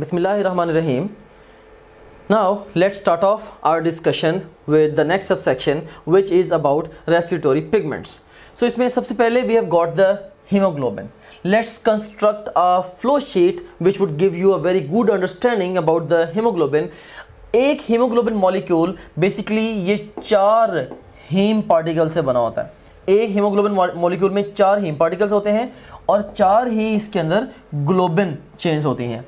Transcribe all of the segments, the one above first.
Bismillahirrahmanirrahim. Now let's start off our discussion with the next subsection, which is about respiratory pigments. So इसमें सबसे पहले we have got the hemoglobin. Let's construct a flow sheet which would give you a very good understanding about the hemoglobin. एक hemoglobin molecule basically ये चार haem particle से बना होता है. एक हीमोग्लोबिन मॉलिक्यूल में चार हीम पार्टिकल्स होते हैं और चार ही इसके अंदर ग्लोबिन चेन्स होती हैं.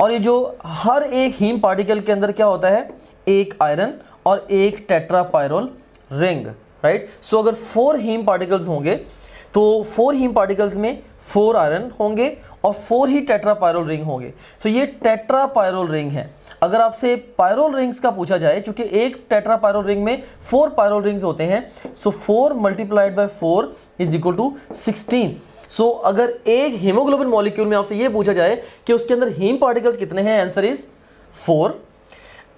और ये जो हर एक हीम पार्टिकल के अंदर क्या होता है, एक आयरन और एक टेट्रापायरोल रिंग, राइट. सो अगर 4 हीम पार्टिकल्स होंगे तो 4 हीम पार्टिकल्स में 4 आयरन होंगे और 4 ही टेट्रापायरोल रिंग होंगे. सो ये टेट्रापायरोल रिंग है. अगर आपसे पायरोल रिंग्स का पूछा जाए, चूंकि एक टेट्रापायरोल रिंग में 4 पायरोल रिंग्स होते हैं, so 4 multiplied by 4 is equal to 16. So अगर एक हीमोग्लोबिन मॉलिक्यूल में आपसे ये पूछा जाए कि उसके अंदर हीम पार्टिकल्स कितने हैं, आंसर इज 4.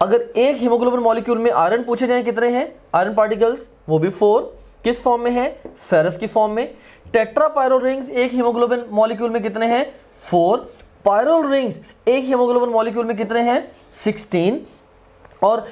अगर एक हीमोग्लोबिन मॉलिक्यूल में आयरन पूछे जाए कितने हैं आयरन पार्टिकल्स, वो भी 4. किस फॉर्म में है, फेरस की फॉर्म में. टेट्रापायरोल रिंग्स एक हीमोग्लोबिन मॉलिक्यूल में कितने हैं, 4. पायरोल रिंग्स एक हीमोग्लोबिन मॉलिक्यूल में कितने हैं, 16. और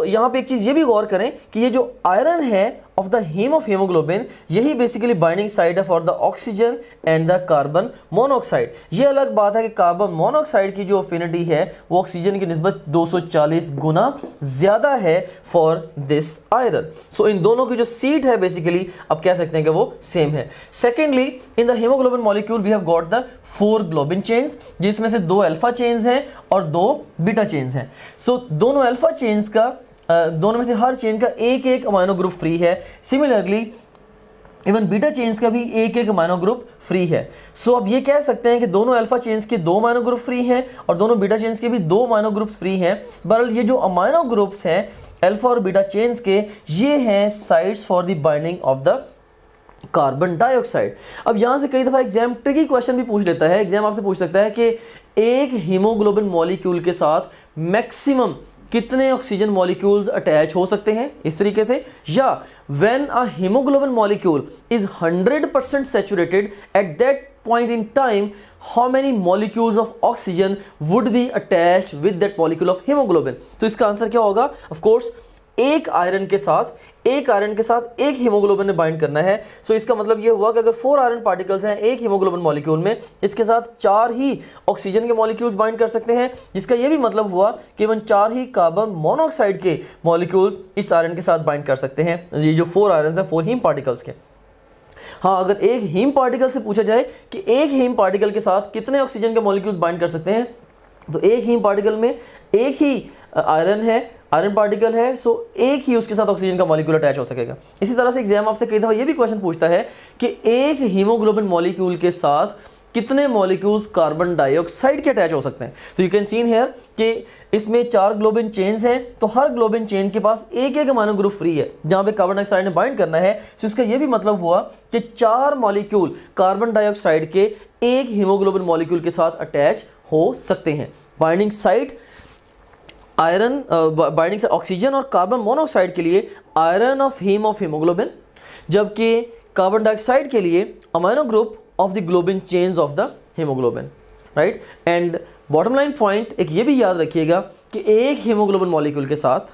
यहाँ पे एक चीज़ ये भी गौर करें कि ये जो आयरन है of the haem of haemoglobin, यही बेसिकली बाइंडिंग साइड है for the oxygen and the carbon monoxide. ये अलग बात है कि कार्बन मोनोऑक्साइड की जो अफिनिटी है वो ऑक्सीजन की निस्बत 240 गुना ज़्यादा है फॉर दिस आयरन. सो इन दोनों की जो सीट है बेसिकली आप कह सकते हैं कि वो सेम है. Secondly, in the haemoglobin molecule we have got the 4 globin chains, जिसमें से 2 अल्फा चेन्स हैं और 2 बीटा चेन्स हैं. सो दोनों अल्फा चेन्स का दोनों में से हर चेन का एक एक अमाइनो ग्रुप फ्री है. सिमिलरली इवन बीटा चेन्स का भी एक एक अमाइनो ग्रुप फ्री है. सो अब ये कह सकते हैं कि दोनों अल्फा चेन्स के 2 अमाइनो ग्रुप फ्री हैं और दोनों बीटा चेन्स के भी 2 अमाइनो ग्रुप फ्री हैं. बहरहाल ये जो अमाइनो ग्रुप्स हैं अल्फा और बीटा चेन्स के, ये हैं sites for the binding of the carbon dioxide. अब यहाँ से कई दफ़ा एग्जाम ट्रिकी क्वेश्चन भी पूछ लेता है. एग्जाम आपसे पूछ सकता है कि एक हीमोग्लोबिन मॉलिक्यूल के साथ मैक्सिमम कितने ऑक्सीजन मॉलिक्यूल्स अटैच हो सकते हैं, इस तरीके से. या when a haemoglobin molecule is 100% saturated at that point in time, how many molecules of oxygen would be attached with that molecule of hemoglobin. तो इसका आंसर क्या होगा, of course एक आयरन के साथ एक हीमोग्लोबिन ने बाइंड करना है. सो इसका मतलब ये हुआ कि अगर 4 आयरन पार्टिकल्स हैं एक हीमोग्लोबिन मॉलिक्यूल में, इसके साथ 4 ही ऑक्सीजन के मॉलिक्यूल्स बाइंड कर सकते हैं, जिसका ये भी मतलब हुआ कि केवल 4 ही कार्बन मोनोऑक्साइड के मॉलिक्यूल्स इस आयरन के साथ बाइंड कर सकते हैं. ये जो 4 आयरन हैं 4 हीम पार्टिकल्स के. हाँ, अगर एक हीम पार्टिकल से पूछा जाए कि एक हीम पार्टिकल के साथ कितने ऑक्सीजन के मॉलिक्यूल्स बाइंड कर सकते हैं, तो एक हीम पार्टिकल में एक ही आयरन पार्टिकल है, सो एक ही उसके साथ ऑक्सीजन का मॉलिक्यूल अटैच हो सकेगा. इसी तरह से एग्जाम आपसे कई दफ़ा ये भी क्वेश्चन पूछता है कि एक हीमोग्लोबिन मॉलिक्यूल के साथ कितने मॉलिक्यूल्स कार्बन डाइऑक्साइड के अटैच हो सकते हैं. तो यू कैन सीन हियर कि इसमें 4 ग्लोबिन चेन्स हैं, तो हर ग्लोबिन चेन के पास एक एक अमाइनो ग्रुप फ्री है जहां पे कार्बन डाइऑक्साइड ने बाइंड करना है. तो इसका ये भी मतलब हुआ कि 4 मॉलिक्यूल कार्बन डाइऑक्साइड के एक हीमोग्लोबिन मॉलिक्यूल के साथ अटैच हो सकते हैं. बाइंडिंग साइट आयरन बाइंडिंग से ऑक्सीजन और कार्बन मोनोऑक्साइड के लिए आयरन ऑफ हीमोग्लोबिन, जबकि कार्बन डाइऑक्साइड के लिए amino group of the globin chains of the haemoglobin, right. And bottom line point एक ये भी याद रखिएगा कि एक हीमोग्लोबिन मॉलिक्यूल के साथ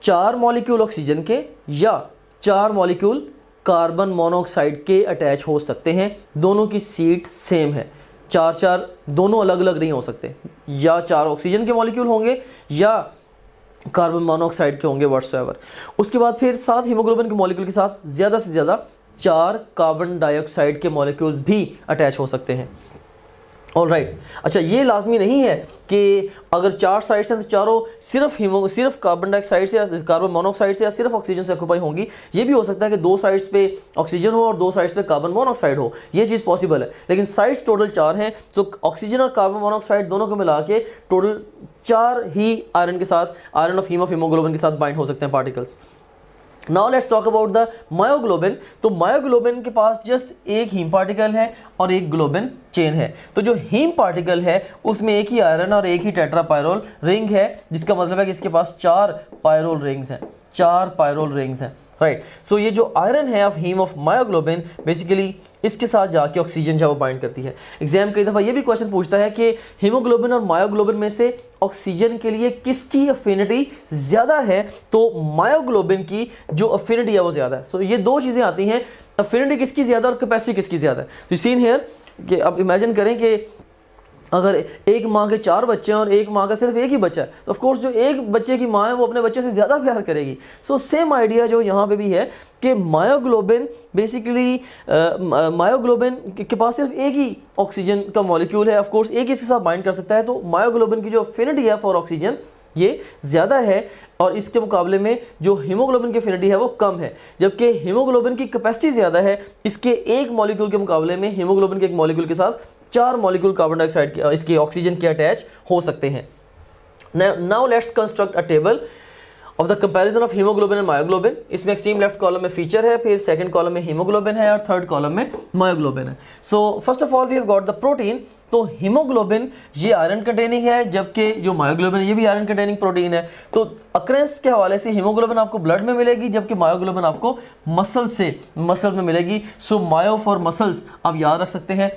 4 मॉलिक्यूल ऑक्सीजन के या 4 मॉलिक्यूल कार्बन मोनोऑक्साइड के अटैच हो सकते हैं. दोनों की सीट सेम है, 4 दोनों अलग अलग नहीं हो सकते. या 4 ऑक्सीजन के मॉलिक्यूल होंगे या कार्बन मोनोऑक्साइड के होंगे व्हाटसोएवर. उसके बाद फिर 7 हीमोग्लोबिन के मॉलिक्यूल के साथ ज़्यादा से ज़्यादा 4 कार्बन डाइऑक्साइड के मॉलिक्यूल्स भी अटैच हो सकते हैं. ऑलराइट. अच्छा, ये लाजमी नहीं है कि अगर 4 साइड्स हैं तो चारों सिर्फ कार्बन डाइऑक्साइड से या कार्बन मोनोऑक्साइड से या सिर्फ ऑक्सीजन से ऑक्यूपाई होंगी. ये भी हो सकता है कि 2 साइड्स पे ऑक्सीजन हो और 2 साइड्स पे कार्बन मोनोऑक्साइड हो. ये चीज़ पॉसिबल है, लेकिन साइड्स टोटल 4 हैं. तो ऑक्सीजन और कार्बन मोनोऑक्साइड दोनों को मिला के टोटल 4 ही आयरन के साथ, आयरन ऑफ हीमोग्लोबिन के साथ बाइंड हो सकते हैं particles. Now let's talk about the myoglobin. तो मायोग्लोबिन के पास जस्ट एक हीम पार्टिकल है और एक ग्लोबिन चेन है. तो जो हीम पार्टिकल है उसमें एक ही आयरन और एक ही टेट्रापायरोल रिंग है, जिसका मतलब है कि इसके पास 4 पायरोल रिंग्स हैं, राइट. सो ये जो आयरन है of haem of myoglobin basically इसके साथ जाके ऑक्सीजन जब बाइंड करती है। एग्जाम कई दफ़ा ये भी क्वेश्चन पूछता है कि हीमोग्लोबिन और मायोग्लोबिन में से ऑक्सीजन के लिए किसकी अफिनिटी ज़्यादा है, तो मायोग्लोबिन की जो अफिनिटी है वो ज़्यादा है। सो ये दो चीज़ें आती हैं, अफिनिटी किसकी ज़्यादा और कैपेसिटी किसकी ज़्यादा है। तो सीन हेयर कि अब इमेजिन करें कि अगर एक माँ के 4 बच्चे हैं और एक माँ का सिर्फ एक ही बच्चा है, तो ऑफ कोर्स जो एक बच्चे की माँ है वो अपने बच्चे से ज़्यादा प्यार करेगी। सो सेम आइडिया जो यहाँ पे भी है कि मायोग्लोबिन बेसिकली मायोग्लोबिन के पास सिर्फ एक ही ऑक्सीजन का मॉलिक्यूल है, ऑफ कोर्स एक ही इसके साथ बाइंड कर सकता है, तो मायोग्लोबिन की जो अफिनिटी है फॉर ऑक्सीजन ये ज़्यादा है और इसके मुकाबले में जो हीमोग्लोबिन की एफिनिटी है वो कम है। जबकि हीमोग्लोबिन की कैपेसिटी ज़्यादा है, इसके एक मॉलिक्यूल के मुकाबले में हीमोग्लोबिन के एक मॉलिक्यूल के साथ 4 मॉलिक्यूल कार्बन डाइऑक्साइड इसके ऑक्सीजन के अटैच हो सकते हैं। Now let's construct a table of the comparison of haemoglobin and myoglobin. इसमें एक्सट्रीम लेफ्ट कॉलम में फीचर है, फिर सेकंड कॉलम में हीमोग्लोबिन है और थर्ड कॉलम में मायोग्लोबिन है। So first of all we have got the protein. तो हीमोग्लोबिन ये आयरन कंटेनिंग है, जबकि जो मायोग्लोबिन है ये भी आयरन कंटेनिंग प्रोटीन है। तो अक्रेंस के हवाले से हीमोग्लोबिन आपको ब्लड में मिलेगी, जबकि मायोग्लोबिन आपको मसल्स में मिलेगी। सो मायो फॉर मसल्स आप याद रख सकते हैं।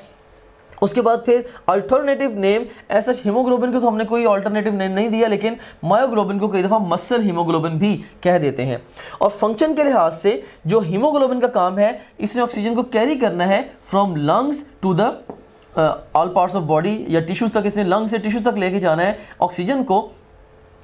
उसके बाद फिर अल्टरनेटिव नेम, ऐसा हीमोग्लोबिन को तो हमने कोई अल्टरनेटिव नेम नहीं दिया, लेकिन मायोग्लोबिन को कई दफ़ा मसल हीमोग्लोबिन भी कह देते हैं। और फंक्शन के लिहाज से जो हीमोग्लोबिन का काम है, इसने ऑक्सीजन को कैरी करना है from lungs to the all parts of body या टिश्यूज तक, इसने लंग से टिश्यूज तक लेके जाना है ऑक्सीजन को,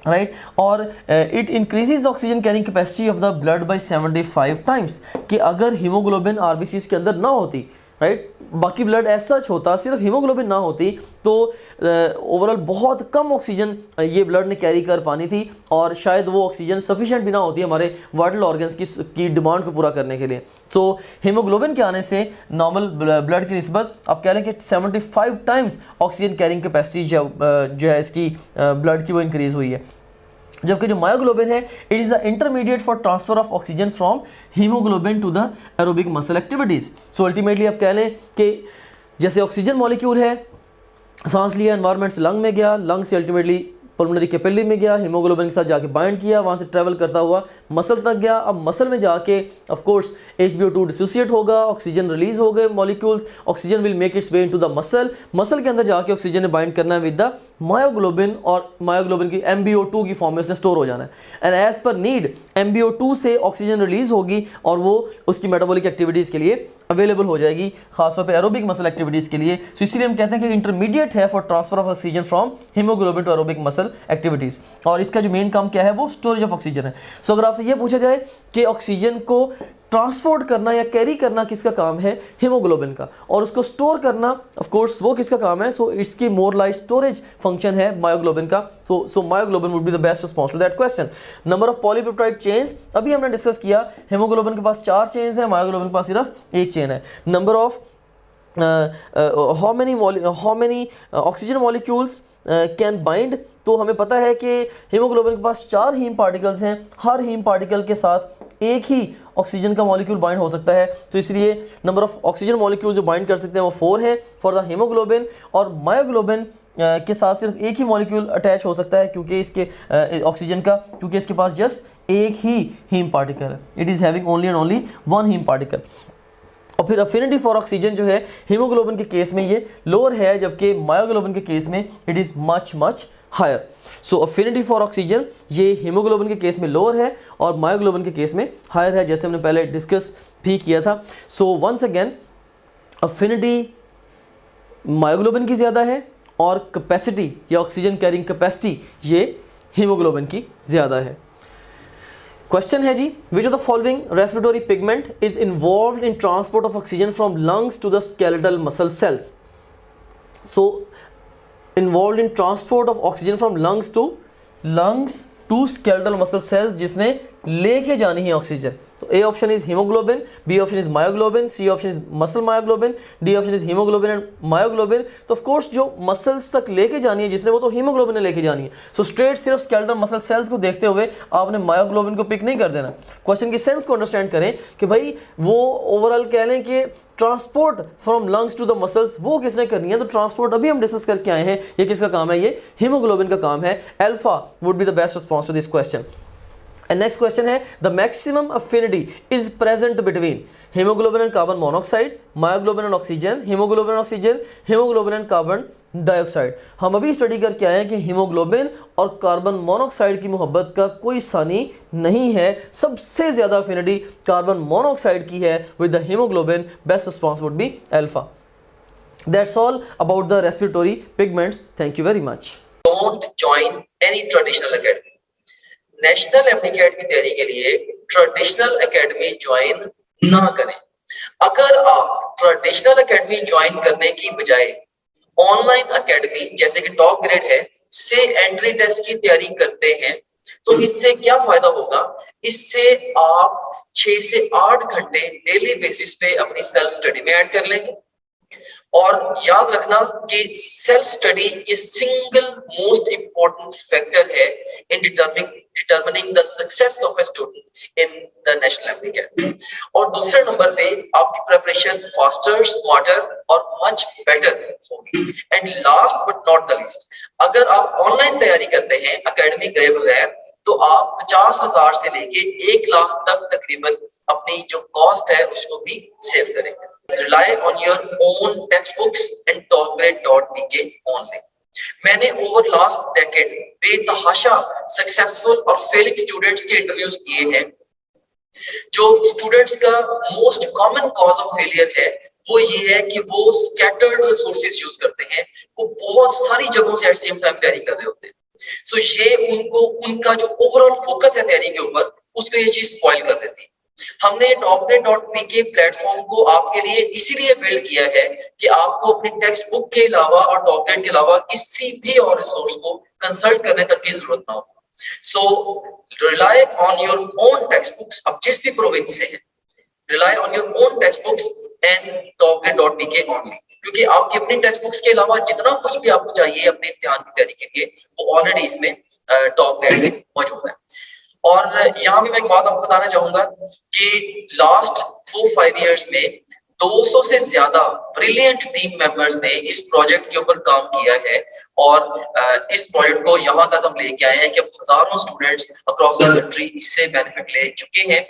राइट। और it increases the oxygen carrying capacity of the blood bye 75 times. कि अगर हीमोग्लोबिन आरबीसीज के अंदर ना होती, राइट, बाकी ब्लड ऐसा होता, सिर्फ हीमोग्लोबिन ना होती, तो ओवरऑल बहुत कम ऑक्सीजन ये ब्लड ने कैरी कर पानी थी और शायद वो ऑक्सीजन सफिशिएंट भी ना होती हमारे वाइटल ऑर्गन्स की डिमांड को पूरा करने के लिए। तो हीमोग्लोबिन के आने से नॉर्मल ब्लड की निस्बत आप कह लें कि 75 टाइम्स ऑक्सीजन कैरिंग कैपेसिटी जो है इसकी ब्लड की वो इंक्रीज़ हुई है। जबकि जो मायोग्लोबिन है, it is the intermediate for transfer of oxygen from haemoglobin to the aerobic muscle activities. So ultimately आप कह लें कि जैसे ऑक्सीजन मॉलिक्यूल है, सांस लिया, एनवायरनमेंट से लंग में गया, लंग से अल्टीमेटली पल्मोनरी कैपिलरी में गया, हीमोग्लोबिन के साथ जाके बाइंड किया, वहाँ से ट्रैवल करता हुआ मसल तक गया। अब मसल में जाके ऑफ कोर्स HbO2 डिसोसिएट होगा, ऑक्सीजन रिलीज हो गए molecules, oxygen will make it's way into the muscle, muscle के अंदर जाके ऑक्सीजन ने बाइंड करना है विद द मायोग्लोबिन और मायोग्लोबिन की MbO2 की फॉर्म में उसने स्टोर हो जाना है। And as per need MbO2 से ऑक्सीजन रिलीज होगी और वो उसकी मेटाबॉलिक एक्टिविटीज़ के लिए अवेलेबल हो जाएगी, खासतौर पे एरोबिक मसल एक्टिविटीज़ के लिए। सो इसीलिए हम कहते हैं कि इंटरमीडिएट है for transfer of oxygen from haemoglobin to aerobic muscle activities. और इसका जो मेन काम क्या है वो स्टोरेज ऑफ ऑक्सीजन है। सो अगर आपसे ये पूछा जाए कि ऑक्सीजन को ट्रांसपोर्ट करना या कैरी करना किसका काम है, हीमोग्लोबिन का, और उसको स्टोर करना ऑफ कोर्स वो किसका काम है, सो इसकी मोर लाइक स्टोरेज फंक्शन है मायोग्लोबिन का। So myoglobin would be the best response to that question. Number of polypeptide chains अभी हमने डिस्कस किया, हीमोग्लोबिन के पास 4 चेन्स है, मायोग्लोबिन के पास सिर्फ 1 चेन है। Number of how many oxygen molecules can bind, तो हमें पता है कि हीमोग्लोबिन के पास 4 हीम पार्टिकल्स हैं, हर हीम पार्टिकल के साथ एक ही ऑक्सीजन का मॉलिक्यूल बाइंड हो सकता है। तो इसलिए नंबर ऑफ ऑक्सीजन मॉलिक्यूल्स जो बाइंड कर सकते हैं वो 4 है फॉर द हीमोग्लोबिन। और मायोग्लोबिन के साथ सिर्फ एक ही मॉलिक्यूल अटैच हो सकता है क्योंकि इसके ऑक्सीजन का, क्योंकि इसके पास जस्ट एक ही हीम पार्टिकल है, it is having only and only 1 haem particle. और फिर अफिनिटी फॉर ऑक्सीजन जो है हीमोग्लोबिन के केस में ये लोअर है, जबकि मायोग्लोबिन के केस में it is much higher. So affinity for oxygen ये हीमोग्लोबिन के केस में लोअर है और मायोग्लोबिन के केस में हायर है, जैसे हमने पहले डिस्कस भी किया था। So once again affinity myoglobin की ज़्यादा है और कैपेसिटी या ऑक्सीजन कैरिंग कैपेसिटी ये हीमोग्लोबिन की ज़्यादा है। क्वेश्चन है जी, which of the following respiratory pigment is involved in transport of oxygen from lungs to the skeletal muscle cells. So involved in transport of oxygen from lungs to skeletal muscle cells, जिसने लेके जानी है oxygen. तो A option is haemoglobin, B option is myoglobin, C option is muscle myoglobin, D option is haemoglobin and myoglobin. तो of course जो muscles तक लेके जानी है जिसने, वो तो हीमोग्लोबिन ने लेके जानी है। सो स्ट्रेट सिर्फ स्केलेटल मसल सेल्स को देखते हुए आपने मायोग्लोबिन को पिक नहीं कर देना। क्वेश्चन की सेंस को अंडरस्टैंड करें कि भाई वो ओवरऑल कह लें कि transport from lungs to the muscles वो किसने करनी है, तो ट्रांसपोर्ट अभी हम डिस्कस करके आए हैं, ये किसका काम है, ये हीमोग्लोबिन का काम है। Alpha would be the best response to this question. And next question है, the maximum affinity is present between hemoglobin and carbon monoxide, myoglobin and oxygen, hemoglobin and oxygen, hemoglobin and carbon dioxide. हम अभी study करके आए हैं कि haemoglobin और carbon monoxide की मोहब्बत का कोई सानी नहीं है, सबसे ज़्यादा अफिनिटी कार्बन मोनोऑक्साइड की है with the haemoglobin, best response would be alpha. That's all about the respiratory pigments, thank you very much. Don't join any traditional academy. National MDCAT की तैयारी के लिए ट्रेडिशनल एकेडमी ज्वाइन ना करें। अगर आप ट्रेडिशनल एकेडमी ज्वाइन करने की बजाय ऑनलाइन एकेडमी जैसे कि टॉप ग्रेड है से एंट्री टेस्ट की तैयारी करते हैं तो इससे क्या फायदा होगा? इससे आप 6 से 8 घंटे डेली बेसिस पे अपनी सेल्फ स्टडी में ऐड कर लेंगे। और याद रखना कि सेल्फ स्टडी ये सिंगल मोस्ट इंपॉर्टेंट फैक्टर है in determining the success of a student in the national MDCAT. और दूसरे नंबर पे आपकी प्रिपरेशन फास्टर, स्मार्टर और मच बेटर होगी। And last but not the least, अगर आप ऑनलाइन तैयारी करते हैं एकेडमी गए बगैर तो आप 50,000 से लेके 1 लाख तक तकरीबन अपनी जो कॉस्ट है उसको भी सेव करेंगे। Rely on your own textbooks and topgrade.pk only। मैंने ओवर लास्ट डेकेड बेतहाशा सक्सेसफुल और फेलिंग स्टूडेंट्स के इंटरव्यूज किए हैं। जो स्टूडेंट्स का most common cause of failure है वो ये है कि वो स्कैटर्ड रिसोर्सेज यूज करते हैं, वो बहुत सारी जगहों से एट सेम टाइम तैयारी कर रहे होते हैं। सो ये उनको उनका जो ओवरऑल फोकस है तैयारी के ऊपर उसको ये चीज स्पॉइल कर देती है। हमने topgrade.pk प्लेटफॉर्म को आपके लिए इसीलिए बिल्ड किया है कि आपको अपनी टेक्स्ट बुक के अलावा और टॉपग्रेड के अलावा किसी भी और रिसोर्स को कंसल्ट करने तक की जरूरत ना हो। So rely on your own text books. अब जिस भी प्रोविंस से है, rely on your own text books and topgrade.pk only, क्योंकि आपकी अपनी टेक्स्ट बुक्स के अलावा जितना कुछ भी आपको चाहिए अपने इम्तिहान की तैयारी के लिए वो ऑलरेडी इसमें टॉपग्रेड में मौजूद है। और यहाँ भी मैं एक बात आपको बताना चाहूंगा कि लास्ट 4-5 इयर्स में 200 से ज्यादा ब्रिलियंट टीम मेंबर्स ने इस प्रोजेक्ट के ऊपर काम किया है और इस प्रोजेक्ट को यहाँ तक हम लेके आए हैं कि अब हजारों स्टूडेंट्स अक्रॉस द कंट्री इससे बेनिफिट ले चुके हैं।